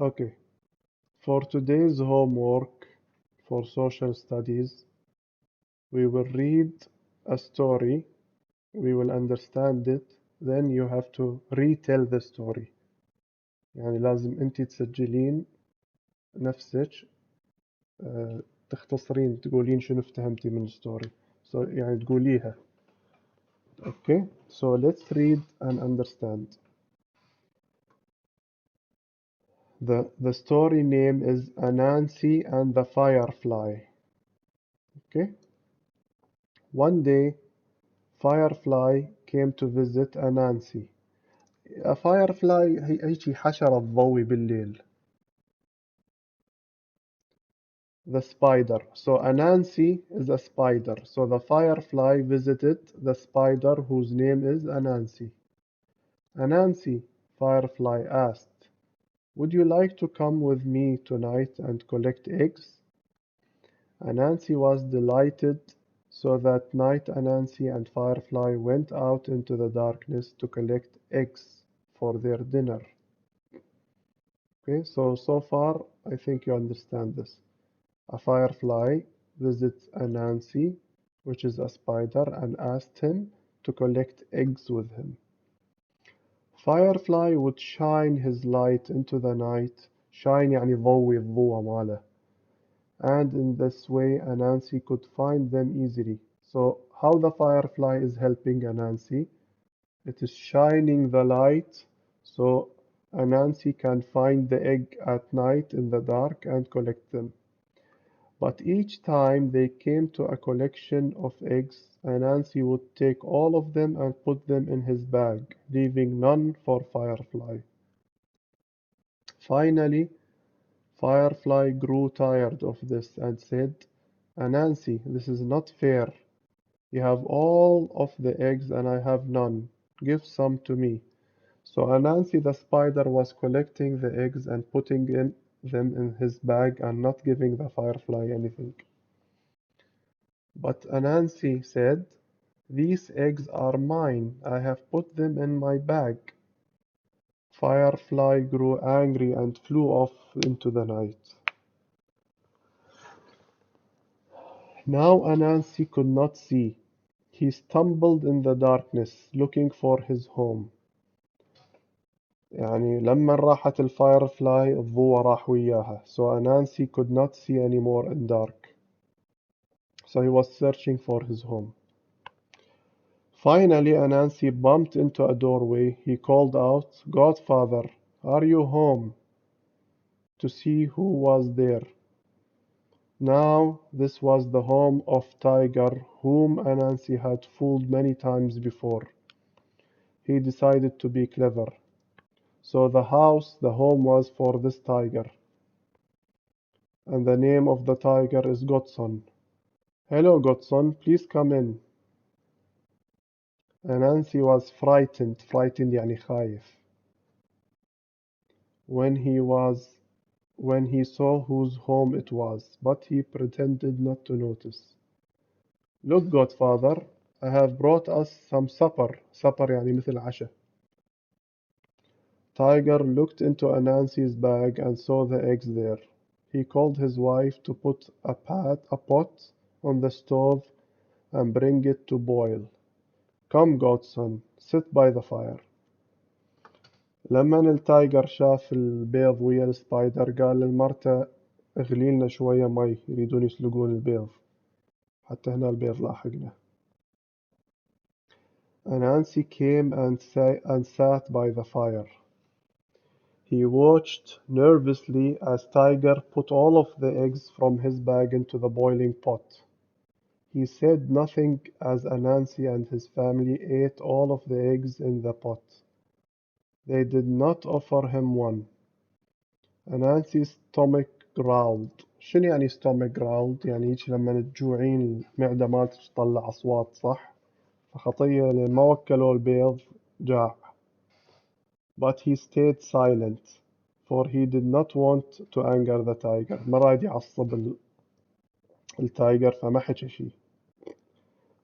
Okay, for today's homework for social studies, we will read a story, we will understand it, then you have to retell the story. يعني لازم أنت تسجلين نفسك، تختصرين تقولين شنو افتهمتي من الستوري. يعني تقوليها. Okay, so let's read and understand. The story name is Anansi and the Firefly. Okay, one day Firefly came to visit Anansi. A firefly هيجي حشرة تضوي بالليل. The spider. So Anansi is a spider. So the firefly visited the spider whose name is Anansi. Anansi, Firefly asked, would you like to come with me tonight and collect eggs? Anansi was delighted, so that night Anansi and Firefly went out into the darkness to collect eggs for their dinner. Okay, so far I think you understand this. A firefly visits Anansi, which is a spider, and asked him to collect eggs with him. Firefly would shine his light into the night. Shine يعني يضوي الضوء ماله. And in this way Anansi could find them easily. So how the firefly is helping Anansi? It is shining the light so Anansi can find the egg at night in the dark and collect them. But each time they came to a collection of eggs, Anansi would take all of them and put them in his bag, leaving none for Firefly. Finally, Firefly grew tired of this and said, Anansi, this is not fair. You have all of the eggs and I have none. Give some to me. So Anansi the spider was collecting the eggs and putting them in his bag and not giving the firefly anything. But Anansi said, these eggs are mine. I have put them in my bag. Firefly grew angry and flew off into the night. Now Anansi could not see. He stumbled in the darkness, looking for his home. يعني لما راحت الفايرفلاي الضوء راح وياها. So Anansi could not see anymore in dark. So he was searching for his home. Finally Anansi bumped into a doorway. He called out, Godfather, are you home? To see who was there. Now this was the home of Tiger, whom Anansi had fooled many times before. He decided to be clever. So the home was for this tiger. And the name of the tiger is Godson. Hello, Godson, please come in. Anansi was frightened يعني خايف. When he saw whose home it was, but he pretended not to notice. Look, Godfather, I have brought us some supper. supper يعني مثل عشاء. Tiger looked into Anansi's bag and saw the eggs there. He called his wife to put a pot on the stove and bring it to boil. Come, Godson, sit by the fire. لما التايجر شاف البيض ويا السبايدر قال لمرته اغلي لنا شوية مي يريدون يسلقون البيض حتى هنا البيض لاحقنا. Anansi came and sat by the fire. He watched nervously as Tiger put all of the eggs from his bag into the boiling pot. He said nothing as Anansi and his family ate all of the eggs in the pot. They did not offer him one. Anansi's stomach growled. شنو يعني stomach growled؟ يعني هيك لما تجوعين المعدة مالتك تطلع أصوات صح؟ فخطية لما وكلوا البيض جاع. But he stayed silent, for he did not want to anger the tiger. ما رايد يعصب التايجر فما حكى شي.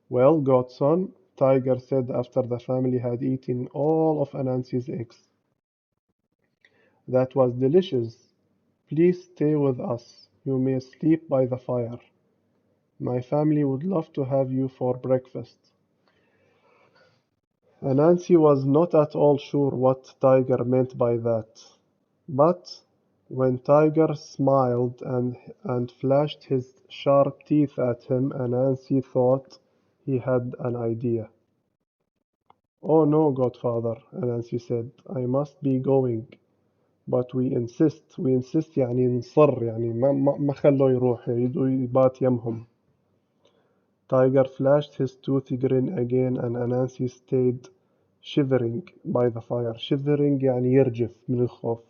Well, Godson, Tiger said after the family had eaten all of Anansi's eggs. That was delicious. Please stay with us. You may sleep by the fire. My family would love to have you for breakfast. Anansi was not at all sure what Tiger meant by that. But when Tiger smiled and flashed his sharp teeth at him, Anansi thought he had an idea. "Oh no, godfather," Anansi said, "I must be going. But we insist يعني نصر يعني ما خلوه يروح يريدوا يبات يمهم." Tiger flashed his toothy grin again and Anansi stayed shivering by the fire. Shivering يعني يرجف من الخوف.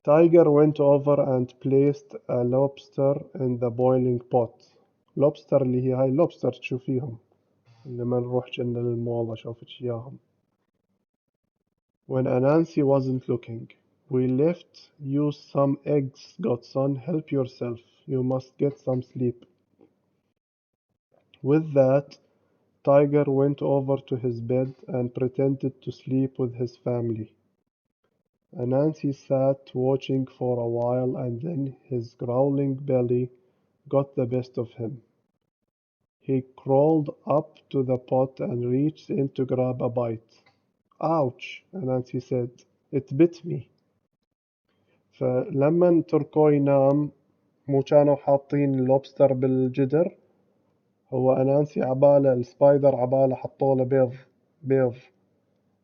Tiger went over and placed a lobster in the boiling pot. lobster اللي هي هاي lobster تشوفيهم لما نروح جنة للمول أشوفك إياهم. When Anansi wasn't looking, "We left you some eggs, godson. Help yourself. You must get some sleep." With that, Tiger went over to his bed and pretended to sleep with his family. Anansi sat watching for a while and then his growling belly got the best of him. He crawled up to the pot and reached in to grab a bite. "Ouch," Anansi said. "It bit me." فلما تركوه ينام مو كانوا حاطين اللوبستر بالجدر. هو أنانسي عباله السبايدر عباله حطوله بيض.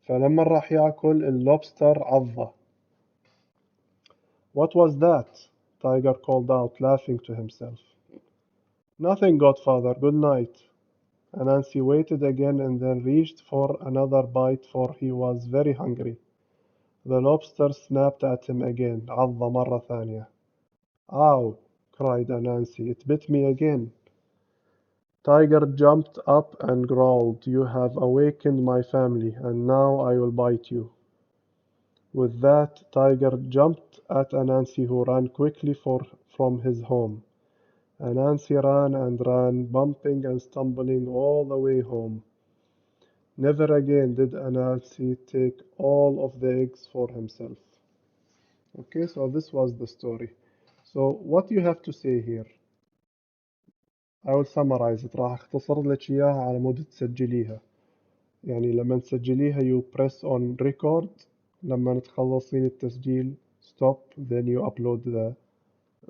فلما راح ياكل اللوبستر عضه. "What was that?" Tiger called out, laughing to himself. "Nothing, godfather. Good night." Anansi waited again and then reached for another bite for he was very hungry. The lobster snapped at him again. عضه مرة ثانية. "Ow!" cried Anansi. "It bit me again." Tiger jumped up and growled, "You have awakened my family, and now I will bite you." With that, Tiger jumped at Anansi, who ran quickly from his home. Anansi ran and ran, bumping and stumbling all the way home. Never again did Anansi take all of the eggs for himself. Okay, so this was the story. So what you have to say here? I will summarize it. راح اختصر لك إياها على مود تسجليها. يعني لما تسجليها you press on record. لما تخلصين التسجيل stop, then you upload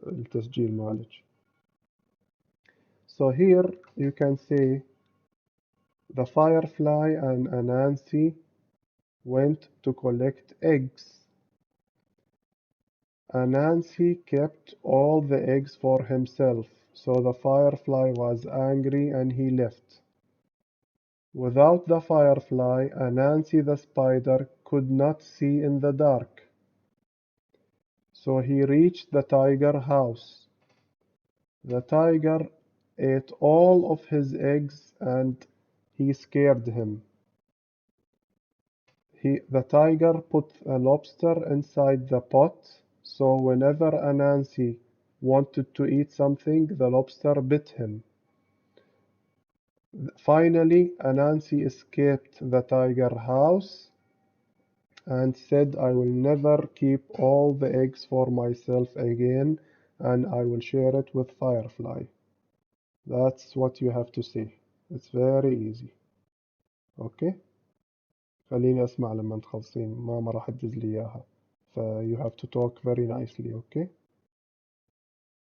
التسجيل مالك. So here you can say the Firefly and Anansi went to collect eggs. Anansi kept all the eggs for himself, so the Firefly was angry and he left. Without the Firefly, Anansi the spider could not see in the dark. So he reached the tiger house. The tiger ate all of his eggs and he scared him. The tiger put a lobster inside the pot, so whenever Anansi wanted to eat something, the lobster bit him. Finally, Anansi escaped the tiger house and said, "I will never keep all the eggs for myself again, and I will share it with Firefly." That's what you have to say. It's very easy. Okay? خليني أسمع لما تخلصين. ماما راح تدز لي إياها. You have to talk very nicely. Okay?